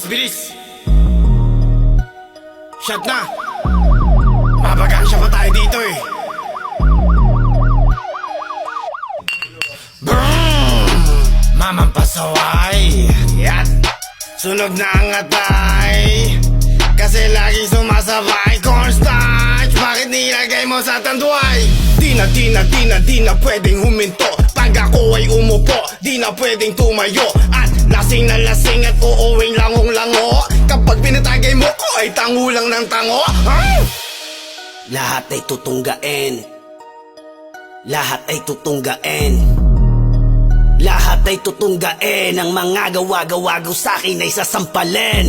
Bilis! Shot na! Mapagansya pa tayo dito eh. Boom! Mamampasaway. Yan! Sunog na ang atay, kasi laging sumasabay. Cornstarch, bakit nilagay mo sa tanduay? Di na pwedeng huminto. Pag ako ay umupo, di na pwedeng tumayo. At lasing na lasing at uuwing langong-lango. Kapag pinatagay mo ko ay tangulang ng tango. Lahat ay tutunggain. Lahat ay tutunggain. Lahat ay tutunggain. Ang mga gawa-gawa sa'kin ay sasampalin.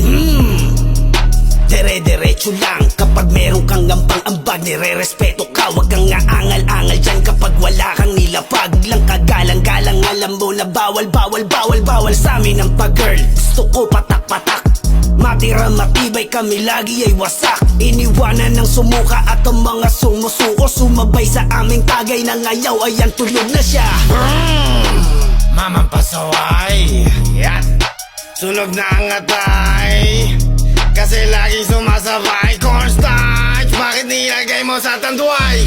Dire-diretso lang. Kapag meron kang ambang-ambag, nire-respeto ka. Huwag kang aangal-angal dyan kapag wala kang nilapag. Lang kagalang-galang, alam mo na bawal sa'min ang pag-girl. Gusto ko patak-patak, matira matibay, kami lagi ay wasak. Iniwanan ng sumuka at ang mga sumusuko. Sumabay sa aming tagay na ngayaw, ayan tulog na siya. Mamampasaway. Yan! Sunog na ang atay, kasi laging sumasabay. Cornstarch, bakit nilagay mo sa tanduay?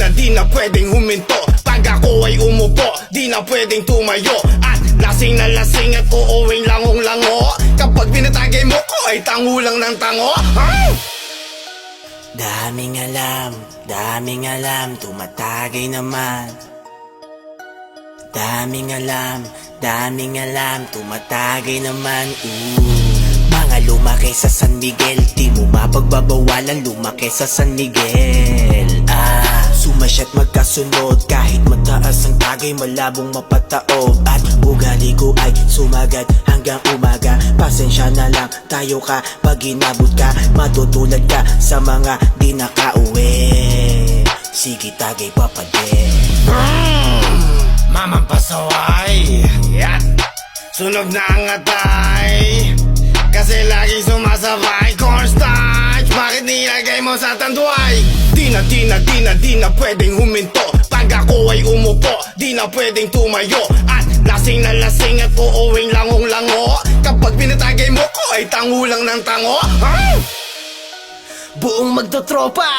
Di na pwedeng huminto. Pag ako ay umupo, di na pwedeng tumayo. At lasing na lasing at uuwing langong-lango. Kapag pinatagay mo ko ay tangulang ng tango. Daming alam, tumatagay naman. Daming alam, tumatagay naman. Mga lumaki sa San Miguel, di mo mapagbabawalan lumaki sa San Miguel. Sumasyat magkasunod, kahit mataas ang tagay, malabong mapataob. At ugali ko ay sumagat hanggang umaga. Pasensya na lang tayo ka, pag inabot ka, matutulad ka sa mga di nakauwi. Sige tagay papade. Mamampasaway. Yan! Sunog na ang atay, kasi laging sumasabay. Cornstarch, bakit nilagay mo sa tanduay? Di na pwedeng huminto. Pag ako ay umupo, di na pwedeng tumayo. At lasing na lasing at uuwing langong-lango. Kapag pinatagay mo ko ay tangulang ng tango. Buong magtotropa,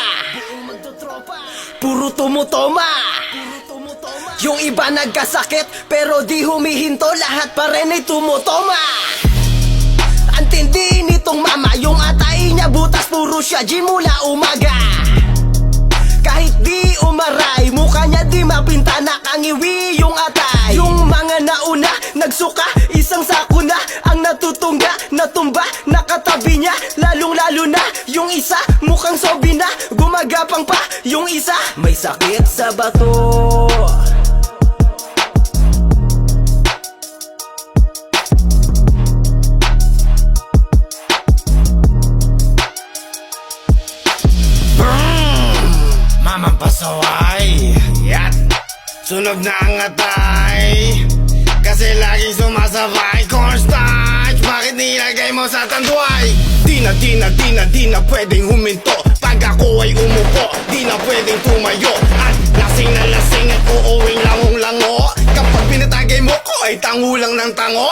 puro tumutoma. Yung iba nagkasakit pero di humihinto, lahat pa rin ay tumutoma. Ang tindi nitong mama, yung atay niya butas, puro siya gym mula umaga. Kahit di umaray, mukha niya di mapinta, nakangiwi yung atay. Yung mga nauna, nagsuka, isang sako na ang natutungga, natumba, nakatabi niya. Lalong-lalo na, yung isa, mukhang sobi na, gumagapang pa. Yung isa, may sakit sa bato. Mamampasaway. Yan! Sunog na ang atay, kasi laging sumasabay. Cornstarch, bakit nilagay mo sa tanduay? Di na pwedeng huminto. Pag ako ay umupo, di na pwedeng tumayo. At lasing na lasing at uuwing langong-lango. Kapag pinatagay mo ko ay tangulang ng tango.